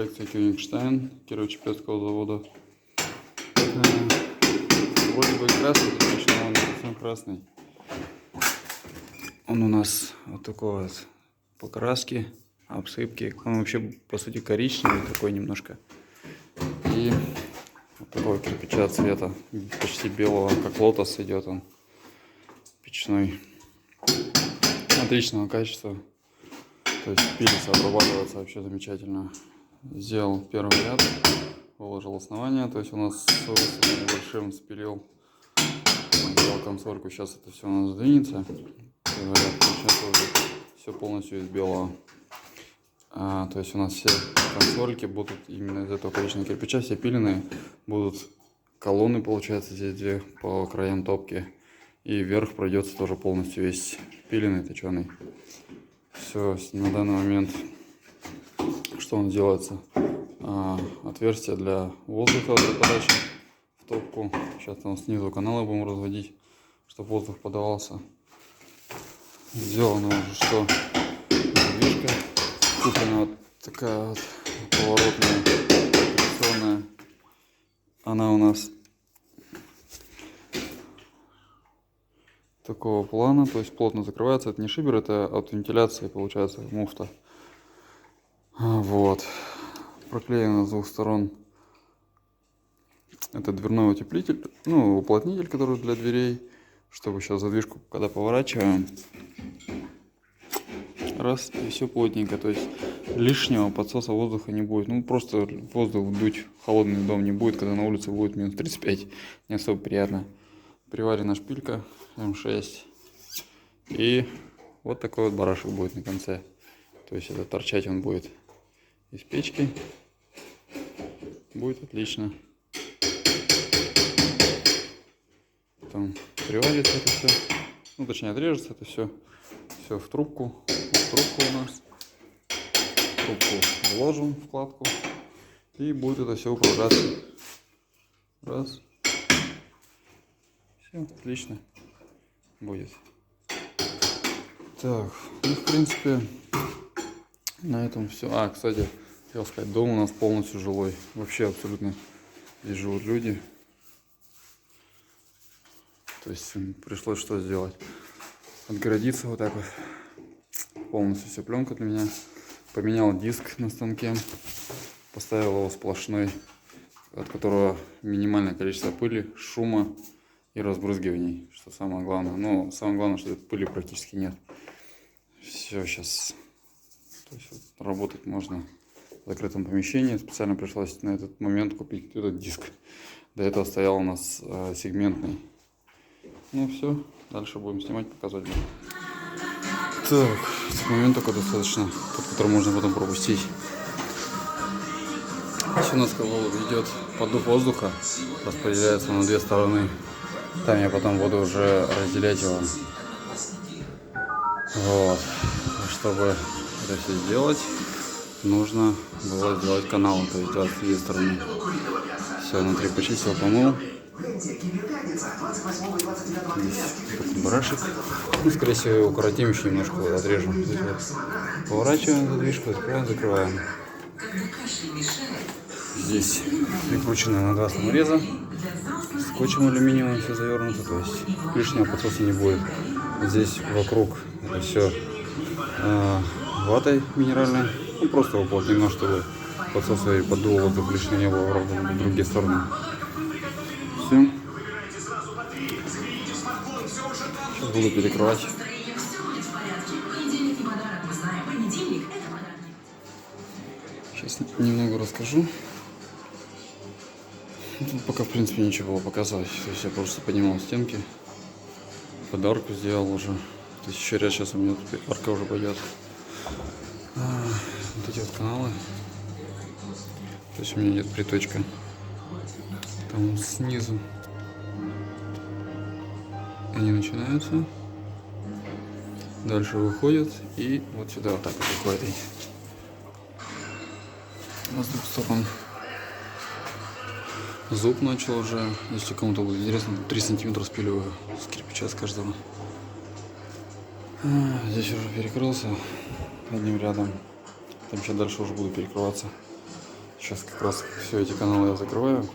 коллекция Кёнигштейн Кирово-Чепецкого завода. Вроде бы красный, но он не совсем красный. Он у нас вот такой вот покраски, обсыпки. Он вообще по сути коричневый такой немножко. И вот такого кирпича цвета, почти белого, как лотос идет он. Печной. Отличного качества. То есть пилится, обрабатывается вообще замечательно. Сделал первый ряд, выложил основание. То есть у нас с высоким небольшим спилил. Сделал консольку. Сейчас это все у нас сдвинется. Первый ряд. Сейчас уже все полностью из белого. То есть у нас все консольки будут именно из этого коричневого кирпича, все пиленные. Будут колонны, получается, здесь две по краям топки. И вверх пройдется тоже полностью весь пиленый, точеный. Все, на данный момент, что он делается? Отверстие для воздуха, для подачи в топку. Сейчас там снизу каналы будем разводить, чтобы воздух подавался. Сделано уже что? Задвижка. Куплена вот такая вот поворотная, компрессионная. Она у нас такого плана, то есть плотно закрывается. Это не шибер, это от вентиляции получается муфта. Вот. Проклеено с двух сторон. Это дверной утеплитель, ну, уплотнитель, который для дверей, чтобы сейчас задвижку, когда поворачиваем, раз, и все плотненько, то есть лишнего подсоса воздуха не будет. Ну, просто воздух дуть в холодный дом не будет, когда на улице будет минус 35, не особо приятно. Приварена шпилька М6, и вот такой вот барашек будет на конце. То есть это торчать он будет из печки. Будет отлично. Потом приварится это все, ну точнее отрежется это все в трубку. В трубку у нас. Трубку вложим в вкладку, и будет это все упражняться. Раз. Все, отлично будет. Так, ну в принципе на этом все. Кстати, хотел сказать, дом у нас полностью жилой. Вообще абсолютно здесь живут люди. То есть пришлось что сделать? Отгородиться вот так вот. Полностью все пленка для меня. Поменял диск на станке. Поставил его сплошной, от которого минимальное количество пыли, шума и разбрызгиваний, что самое главное. Но самое главное, что пыли практически нет. Все, сейчас то есть, вот, работать можно в закрытом помещении. Специально пришлось на этот момент купить этот диск. До этого стоял у нас сегментный. Ну все, дальше будем снимать, показывать. Так, этот момент только достаточно, под который можно потом пропустить. Здесь у нас идет поддув воздуха, распределяется на две стороны. Там я потом буду уже разделять его. Вот. Чтобы это все сделать, нужно было сделать канал, то есть 22 стороны. Все, внутри почистил, помыл. Здесь барашек. Ну, скорее всего, укоротим еще немножко, вот, отрежем. Здесь вот поворачиваем задвижку, открываем, закрываем. Здесь прикручено на 2 самореза. Скотчем алюминиевым все завернуто, то есть лишнего подсоса не будет. Здесь вокруг это все ватой минеральной. Ну, просто уплотнено, чтобы подсоса и поддува воздух лишнего не было в другие стороны. Все. Сейчас буду перекрывать. Сейчас немного расскажу. Тут пока в принципе ничего было показывать. То есть я просто поднимал стенки. Подарку сделал уже. То есть еще ряд сейчас у меня тут арка уже пойдет. Вот эти вот каналы. То есть у меня идет приточка. Там снизу они начинаются, дальше выходят и вот сюда вот так вот выходит. С двух сторон. Зуб начал уже, если кому-то будет интересно, 3 сантиметра спиливаю с кирпича с каждого. Здесь уже перекрылся одним рядом. Там сейчас дальше уже буду перекрываться. Сейчас как раз все эти каналы я закрываю.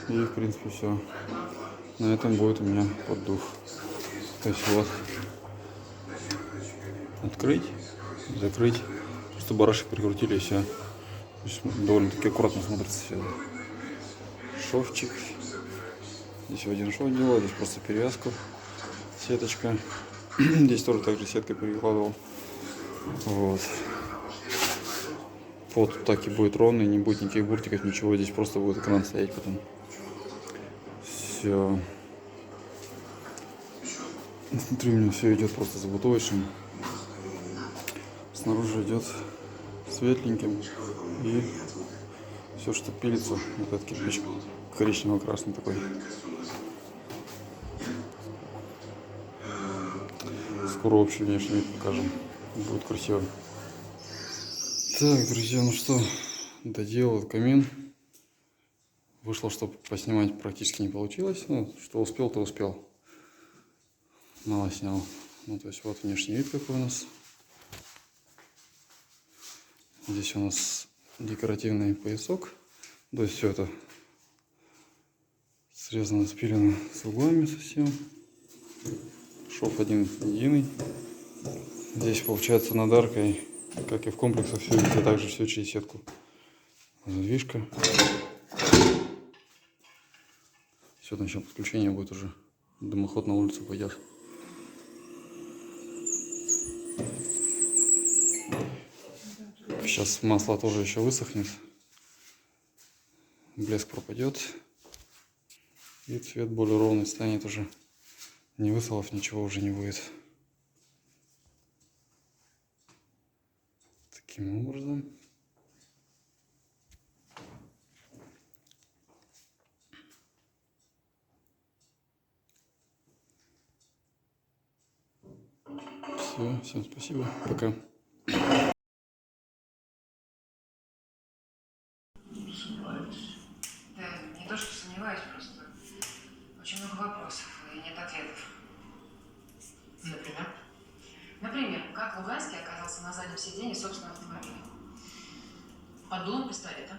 И в принципе все. На этом будет у меня поддув. То есть вот. Открыть, закрыть. Просто барашек прикрутили и все. Довольно-таки аккуратно смотрится все. Шовчик. Здесь в один шов делал, здесь просто перевязку. Сеточка. Здесь тоже также сеткой перекладывал. Вот. Вот так и будет ровный, не будет никаких буртиков, ничего. Здесь просто будет экран стоять потом. Все. Внутри у меня все идет просто забутовочным. Снаружи идет светленьким. И все, что пилится, вот этот кирпич коричнево-красный такой. Скоро общий внешний вид покажем. Будет красиво. Так, друзья, ну что, доделал этот камин. Вышло, что поснимать практически не получилось. Ну, что успел, то успел. Мало снял. Ну, то есть вот внешний вид какой у нас. Здесь у нас декоративный поясок. То есть все это срезано, спилено с углами совсем. Шов один единый. Здесь получается над аркой, как и в комплексах, все везде также все через сетку. Задвижка. Все, начнем подключение, будет уже дымоход на улицу пойдет. Сейчас масло тоже еще высохнет. Блеск пропадет. И цвет более ровный станет уже. Ни высолов, ничего уже не будет. Таким образом. Все, всем спасибо. Пока. Да, не то, что сомневаюсь, просто очень много вопросов и нет ответов. Например? Например, как Луганский оказался на заднем сиденье собственного автомобиля? Под дулом пистолета.